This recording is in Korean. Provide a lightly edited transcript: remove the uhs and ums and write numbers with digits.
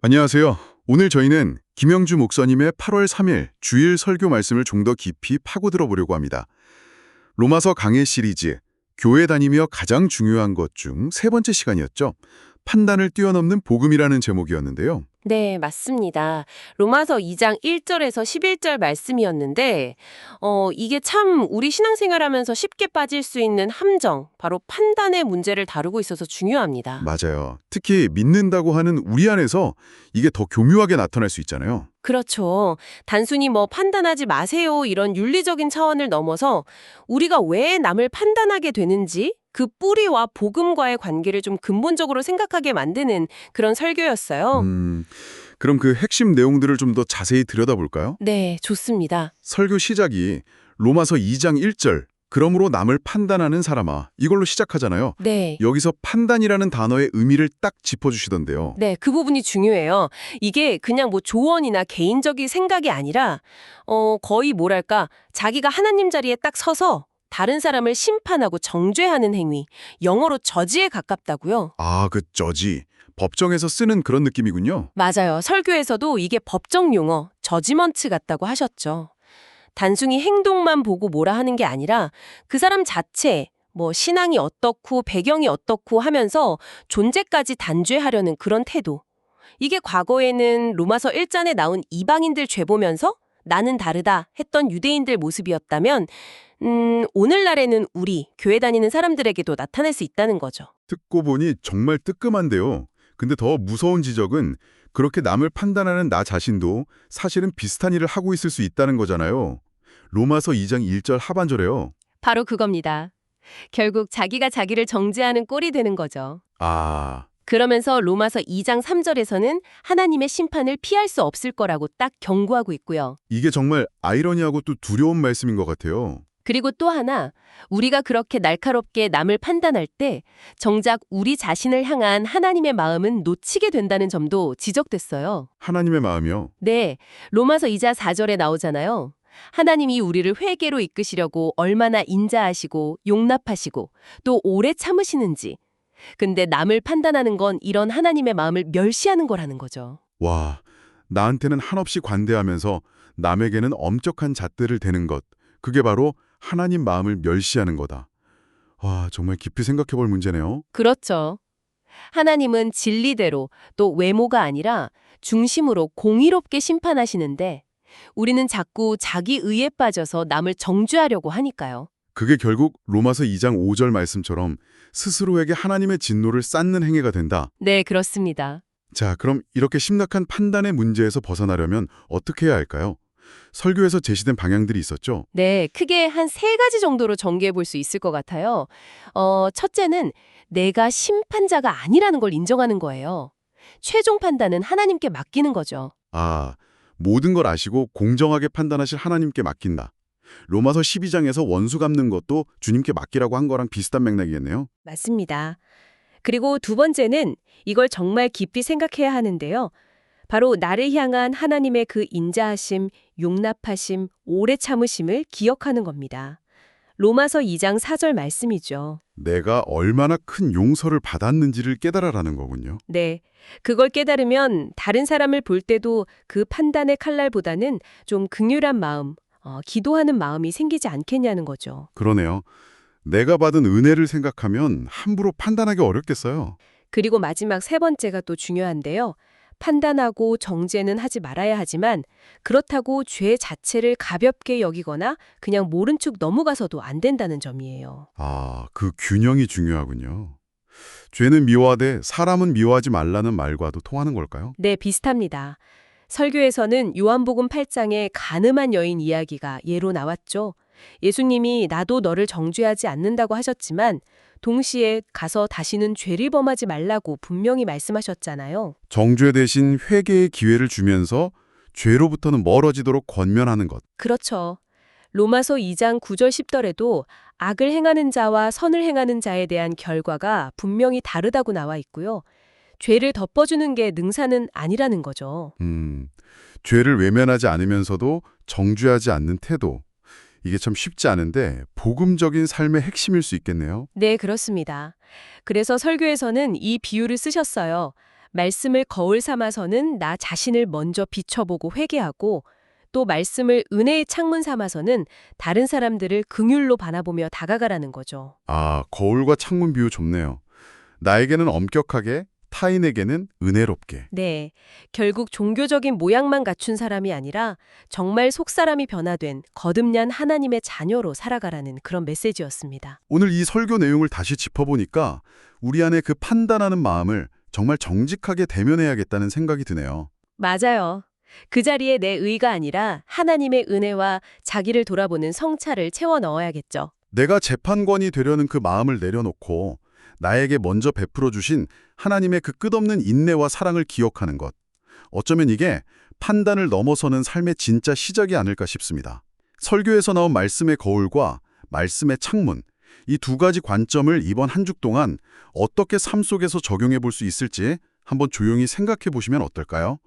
안녕하세요. 오늘 저희는 김영주 목사님의 8월 3일 주일 설교 말씀을 좀 더 깊이 파고들어 보려고 합니다. 로마서 강해 시리즈, 교회 다니며 가장 중요한 것 중 세 번째 시간이었죠. 판단을 뛰어넘는 복음이라는 제목이었는데요. 네, 맞습니다. 로마서 2장 1절에서 11절 말씀이었는데, 이게 참 우리 신앙생활하면서 쉽게 빠질 수 있는 함정, 바로 판단의 문제를 다루고 있어서 중요합니다. 맞아요. 특히 믿는다고 하는 우리 안에서 이게 더 교묘하게 나타날 수 있잖아요. 그렇죠. 단순히 판단하지 마세요 이런 윤리적인 차원을 넘어서 우리가 왜 남을 판단하게 되는지 그 뿌리와 복음과의 관계를 좀 근본적으로 생각하게 만드는 그런 설교였어요. 그럼 그 핵심 내용들을 좀 더 자세히 들여다볼까요? 네, 좋습니다. 설교 시작이 로마서 2장 1절, 그러므로 남을 판단하는 사람아, 이걸로 시작하잖아요. 네. 여기서 판단이라는 단어의 의미를 딱 짚어주시던데요. 네, 그 부분이 중요해요. 이게 그냥 조언이나 개인적인 생각이 아니라, 거의 뭐랄까, 자기가 하나님 자리에 딱 서서 다른 사람을 심판하고 정죄하는 행위, 영어로 저지에 가깝다고요. 아, 그 저지. 법정에서 쓰는 그런 느낌이군요. 맞아요. 설교에서도 이게 법정 용어, 저지먼트 같다고 하셨죠. 단순히 행동만 보고 뭐라 하는 게 아니라 그 사람 자체, 신앙이 어떻고 배경이 어떻고 하면서 존재까지 단죄하려는 그런 태도. 이게 과거에는 로마서 1장에 나온 이방인들 죄 보면서 나는 다르다 했던 유대인들 모습이었다면 오늘날에는 우리 교회 다니는 사람들에게도 나타날 수 있다는 거죠. 듣고 보니 정말 뜨끔한데요. 근데 더 무서운 지적은 그렇게 남을 판단하는 나 자신도 사실은 비슷한 일을 하고 있을 수 있다는 거잖아요. 로마서 2장 1절 하반절에요. 바로 그겁니다. 결국 자기가 자기를 정죄하는 꼴이 되는 거죠. 아, 그러면서 로마서 2장 3절에서는 하나님의 심판을 피할 수 없을 거라고 딱 경고하고 있고요. 이게 정말 아이러니하고 또 두려운 말씀인 것 같아요. 그리고 또 하나, 우리가 그렇게 날카롭게 남을 판단할 때 정작 우리 자신을 향한 하나님의 마음은 놓치게 된다는 점도 지적됐어요. 하나님의 마음이요. 네, 로마서 2장 4절에 나오잖아요. 하나님이 우리를 회개로 이끄시려고 얼마나 인자하시고 용납하시고 또 오래 참으시는지. 근데 남을 판단하는 건 이런 하나님의 마음을 멸시하는 거라는 거죠. 와, 나한테는 한없이 관대하면서 남에게는 엄격한 잣대를 대는 것. 그게 바로 하나님 마음을 멸시하는 거다. 와, 정말 깊이 생각해 볼 문제네요. 그렇죠. 하나님은 진리대로 또 외모가 아니라 중심으로 공의롭게 심판하시는데 우리는 자꾸 자기 의에 빠져서 남을 정죄하려고 하니까요. 그게 결국 로마서 2장 5절 말씀처럼 스스로에게 하나님의 진노를 쌓는 행위가 된다. 네, 그렇습니다. 자, 그럼 이렇게 심각한 판단의 문제에서 벗어나려면 어떻게 해야 할까요? 설교에서 제시된 방향들이 있었죠? 네, 크게 한 세 가지 정도로 정리해 볼 수 있을 것 같아요. 첫째는 내가 심판자가 아니라는 걸 인정하는 거예요. 최종 판단은 하나님께 맡기는 거죠. 아, 모든 걸 아시고 공정하게 판단하실 하나님께 맡긴다. 로마서 12장에서 원수 갚는 것도 주님께 맡기라고 한 거랑 비슷한 맥락이겠네요. 맞습니다. 그리고 두 번째는 이걸 정말 깊이 생각해야 하는데요. 바로 나를 향한 하나님의 그 인자하심, 용납하심, 오래 참으심을 기억하는 겁니다. 로마서 2장 4절 말씀이죠. 내가 얼마나 큰 용서를 받았는지를 깨달아라는 거군요. 네. 그걸 깨달으면 다른 사람을 볼 때도 그 판단의 칼날보다는 좀 긍휼한 마음, 기도하는 마음이 생기지 않겠냐는 거죠. 그러네요. 내가 받은 은혜를 생각하면 함부로 판단하기 어렵겠어요. 그리고 마지막 세 번째가 또 중요한데요. 판단하고 정죄는 하지 말아야 하지만 그렇다고 죄 자체를 가볍게 여기거나 그냥 모른 척 넘어가서도 안 된다는 점이에요. 아, 그 균형이 중요하군요. 죄는 미워하되 사람은 미워하지 말라는 말과도 통하는 걸까요? 네, 비슷합니다. 설교에서는 요한복음 8장의 간음한 여인 이야기가 예로 나왔죠. 예수님이 나도 너를 정죄하지 않는다고 하셨지만 동시에 가서 다시는 죄를 범하지 말라고 분명히 말씀하셨잖아요. 정죄 대신 회개의 기회를 주면서 죄로부터는 멀어지도록 권면하는 것. 그렇죠. 로마서 2장 9절 10절에도 악을 행하는 자와 선을 행하는 자에 대한 결과가 분명히 다르다고 나와 있고요. 죄를 덮어주는 게 능사는 아니라는 거죠. 죄를 외면하지 않으면서도 정죄하지 않는 태도. 이게 참 쉽지 않은데 복음적인 삶의 핵심일 수 있겠네요. 네, 그렇습니다. 그래서 설교에서는 이 비유를 쓰셨어요. 말씀을 거울 삼아서는 나 자신을 먼저 비춰보고 회개하고 또 말씀을 은혜의 창문 삼아서는 다른 사람들을 긍휼로 바라보며 다가가라는 거죠. 아, 거울과 창문 비유 좋네요. 나에게는 엄격하게, 타인에게는 은혜롭게. 네, 결국 종교적인 모양만 갖춘 사람이 아니라 정말 속사람이 변화된 거듭난 하나님의 자녀로 살아가라는 그런 메시지였습니다. 오늘 이 설교 내용을 다시 짚어보니까 우리 안에 그 판단하는 마음을 정말 정직하게 대면해야겠다는 생각이 드네요. 맞아요. 그 자리에 내 의가 아니라 하나님의 은혜와 자기를 돌아보는 성찰을 채워 넣어야겠죠. 내가 재판관이 되려는 그 마음을 내려놓고 나에게 먼저 베풀어 주신 하나님의 그 끝없는 인내와 사랑을 기억하는 것. 어쩌면 이게 판단을 넘어서는 삶의 진짜 시작이 아닐까 싶습니다. 설교에서 나온 말씀의 거울과 말씀의 창문, 이 두 가지 관점을 이번 한 주 동안 어떻게 삶 속에서 적용해 볼 수 있을지 한번 조용히 생각해 보시면 어떨까요?